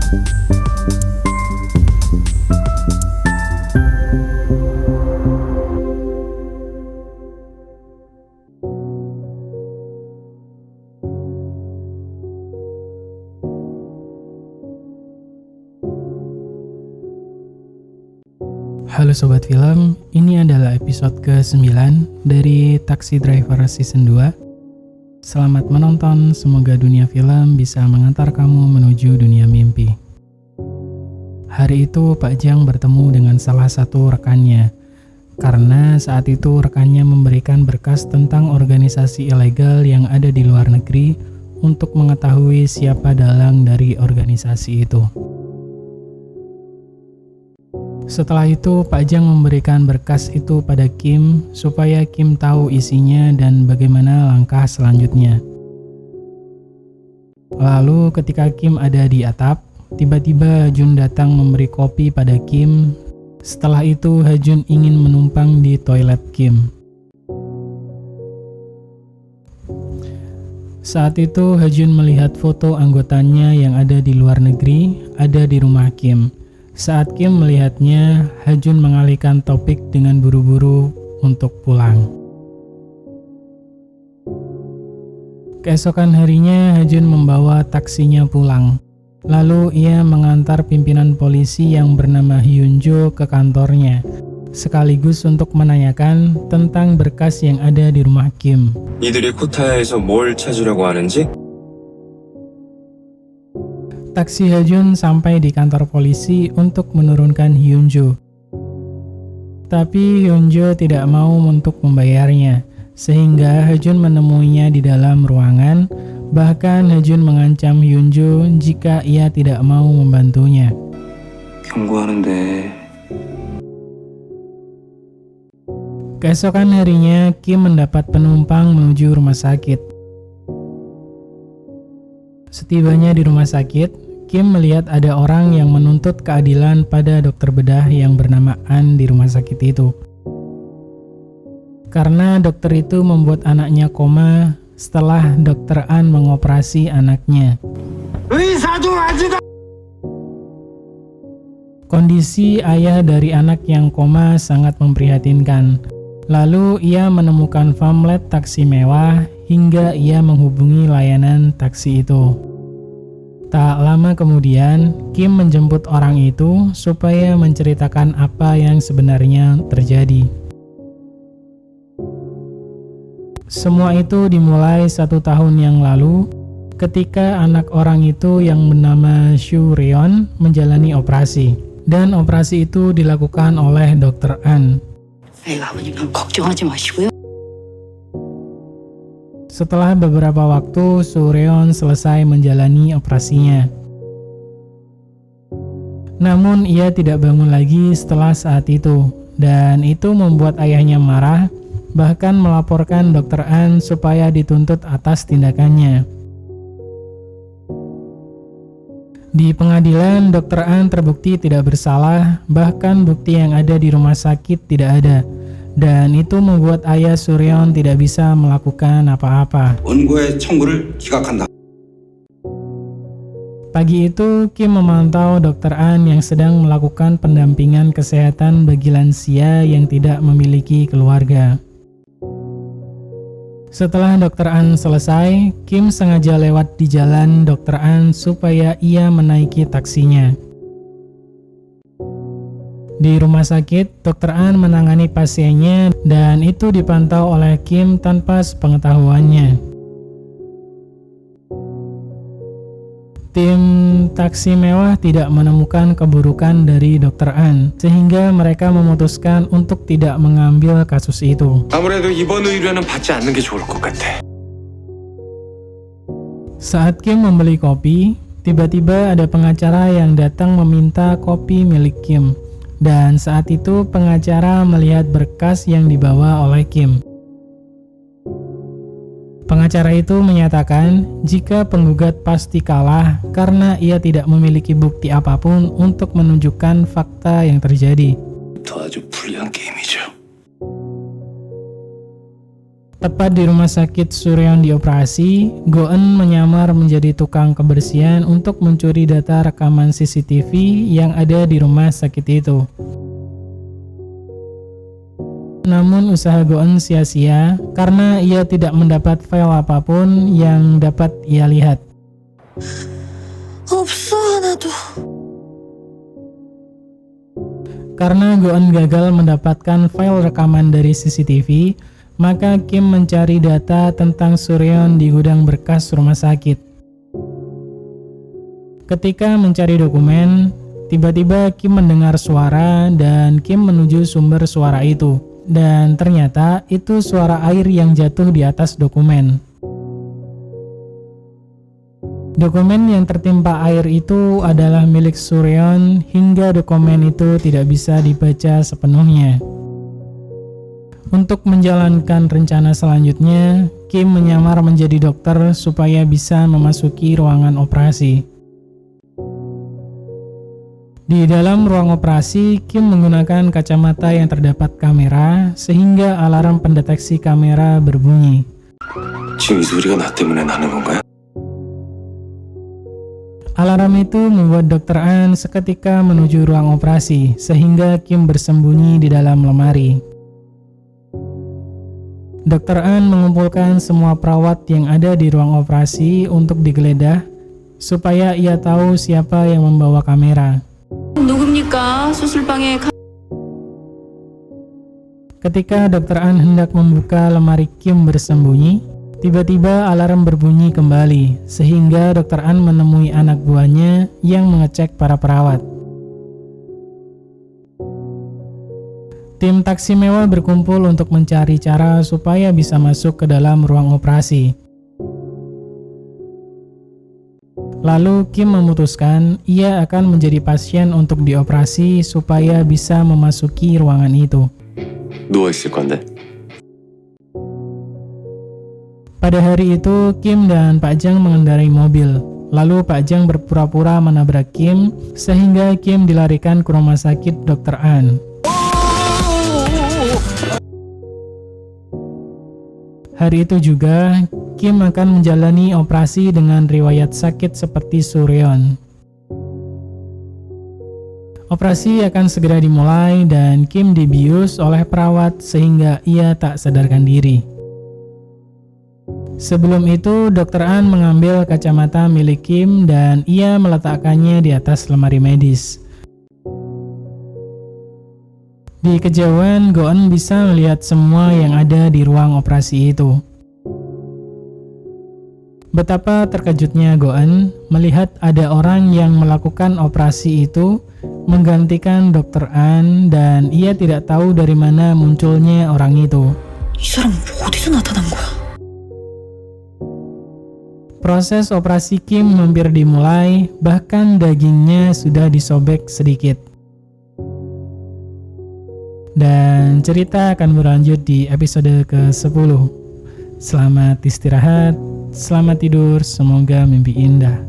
Halo Sobat Film, ini adalah episode ke-9 dari Taxi Driver Season 2. Selamat menonton, semoga dunia film bisa mengantar kamu menuju dunia mimpi. Hari itu Pak Jang bertemu dengan salah satu rekannya, karena saat itu rekannya memberikan berkas tentang organisasi ilegal yang ada di luar negeri untuk mengetahui siapa dalang dari organisasi itu. Setelah itu, Pak Jang memberikan berkas itu pada Kim supaya Kim tahu isinya dan bagaimana langkah selanjutnya. Lalu ketika Kim ada di atap, tiba-tiba Hajun datang memberi kopi pada Kim. Setelah itu, Hajun ingin menumpang di toilet Kim. Saat itu, Hajun melihat foto anggotanya yang ada di luar negeri, ada di rumah Kim. Saat Kim melihatnya, Hajun mengalihkan topik dengan buru-buru untuk pulang. Keesokan harinya, Hajun membawa taksinya pulang. Lalu ia mengantar pimpinan polisi yang bernama Hyunjo ke kantornya, sekaligus untuk menanyakan tentang berkas yang ada di rumah Kim. 이들이 코타야에서 뭘 찾으려고 하는지? Taksi Hajun sampai di kantor polisi untuk menurunkan Hyunjo. Tapi Hyunjo tidak mau untuk membayarnya, sehingga Hajun menemuinya di dalam ruangan. Bahkan Hajun mengancam Hyunjo jika ia tidak mau membantunya. 경고하는데 Keesokan harinya, Kim mendapat penumpang menuju rumah sakit. Setibanya di rumah sakit, Kim melihat ada orang yang menuntut keadilan pada dokter bedah yang bernama An di rumah sakit itu. Karena dokter itu membuat anaknya koma setelah dokter An mengoperasi anaknya. Kondisi ayah dari anak yang koma sangat memprihatinkan. Lalu ia menemukan pamflet taksi mewah hingga ia menghubungi layanan taksi itu. Tak lama kemudian, Kim menjemput orang itu supaya menceritakan apa yang sebenarnya terjadi. Semua itu dimulai 1 tahun yang lalu, ketika anak orang itu yang bernama Shu Reon menjalani operasi. Dan operasi itu dilakukan oleh Dr. An. 아버님 걱정하지 마시고요. Setelah beberapa waktu, Sureon selesai menjalani operasinya. Namun ia tidak bangun lagi setelah saat itu, dan itu membuat ayahnya marah, bahkan melaporkan Dr. An supaya dituntut atas tindakannya. Di pengadilan, Dr. An terbukti tidak bersalah, bahkan bukti yang ada di rumah sakit tidak ada. Dan itu membuat ayah Sureon tidak bisa melakukan apa-apa. 원고의 청구를 기각한다. Pagi itu, Kim memantau Dr. An yang sedang melakukan pendampingan kesehatan bagi lansia yang tidak memiliki keluarga. Setelah Dr. An selesai, Kim sengaja lewat di jalan Dr. An supaya ia menaiki taksinya. Di rumah sakit, Dr. An menangani pasiennya dan itu dipantau oleh Kim tanpa sepengetahuannya. Tim taksi mewah tidak menemukan keburukan dari Dr. An, sehingga mereka memutuskan untuk tidak mengambil kasus itu. 아무래도 이번 의뢰는 받지 않는 게 좋을 것 같아. Saat Kim membeli kopi, tiba-tiba ada pengacara yang datang meminta kopi milik Kim. Dan saat itu pengacara melihat berkas yang dibawa oleh Kim. Pengacara itu menyatakan jika penggugat pasti kalah karena ia tidak memiliki bukti apapun untuk menunjukkan fakta yang terjadi. 더 아주 불리한 게임이죠. Tepat di rumah sakit Suryeon dioperasi, Go-eun menyamar menjadi tukang kebersihan untuk mencuri data rekaman CCTV yang ada di rumah sakit itu. Namun usaha Go-eun sia-sia karena ia tidak mendapat file apapun yang dapat ia lihat. 없어 하나도. Karena Go-eun gagal mendapatkan file rekaman dari CCTV, maka Kim mencari data tentang Suryeon di gudang berkas rumah sakit. Ketika mencari dokumen, tiba-tiba Kim mendengar suara dan Kim menuju sumber suara itu. Dan ternyata itu suara air yang jatuh di atas dokumen. Dokumen yang tertimpa air itu adalah milik Suryeon hingga dokumen itu tidak bisa dibaca sepenuhnya. Untuk menjalankan rencana selanjutnya, Kim menyamar menjadi dokter supaya bisa memasuki ruangan operasi. Di dalam ruang operasi, Kim menggunakan kacamata yang terdapat kamera sehingga alarm pendeteksi kamera berbunyi. 지금 이 소리가 나 때문에 나는 건가요? Alarm itu membuat Dr. An seketika menuju ruang operasi sehingga Kim bersembunyi di dalam lemari. Dr. An mengumpulkan semua perawat yang ada di ruang operasi untuk digeledah supaya ia tahu siapa yang membawa kamera. 누굽니까? 수술방에 Ketika Dr. An hendak membuka lemari Kim bersembunyi, tiba-tiba alarm berbunyi kembali sehingga Dr. An menemui anak buahnya yang mengecek para perawat. Tim taksi mewah berkumpul untuk mencari cara supaya bisa masuk ke dalam ruang operasi. Lalu Kim memutuskan ia akan menjadi pasien untuk dioperasi supaya bisa memasuki ruangan itu. 누워있을 건데? Pada hari itu, Kim dan Pak Jang mengendarai mobil. Lalu Pak Jang berpura-pura menabrak Kim sehingga Kim dilarikan ke rumah sakit Dr. An. Hari itu juga, Kim akan menjalani operasi dengan riwayat sakit seperti Suryeon. Operasi akan segera dimulai dan Kim dibius oleh perawat sehingga ia tak sadarkan diri. Sebelum itu, Dr. An mengambil kacamata milik Kim dan ia meletakkannya di atas lemari medis. Di kejauhan, Go-eun bisa melihat semua yang ada di ruang operasi itu. Betapa terkejutnya Go-eun melihat ada orang yang melakukan operasi itu menggantikan Dr. An dan ia tidak tahu dari mana munculnya orang itu. 이 사람 어디서 나타난 거야? Proses operasi Kim hampir dimulai, bahkan dagingnya sudah disobek sedikit. Dan cerita akan berlanjut di episode ke-10. Selamat istirahat, selamat tidur, semoga mimpi indah.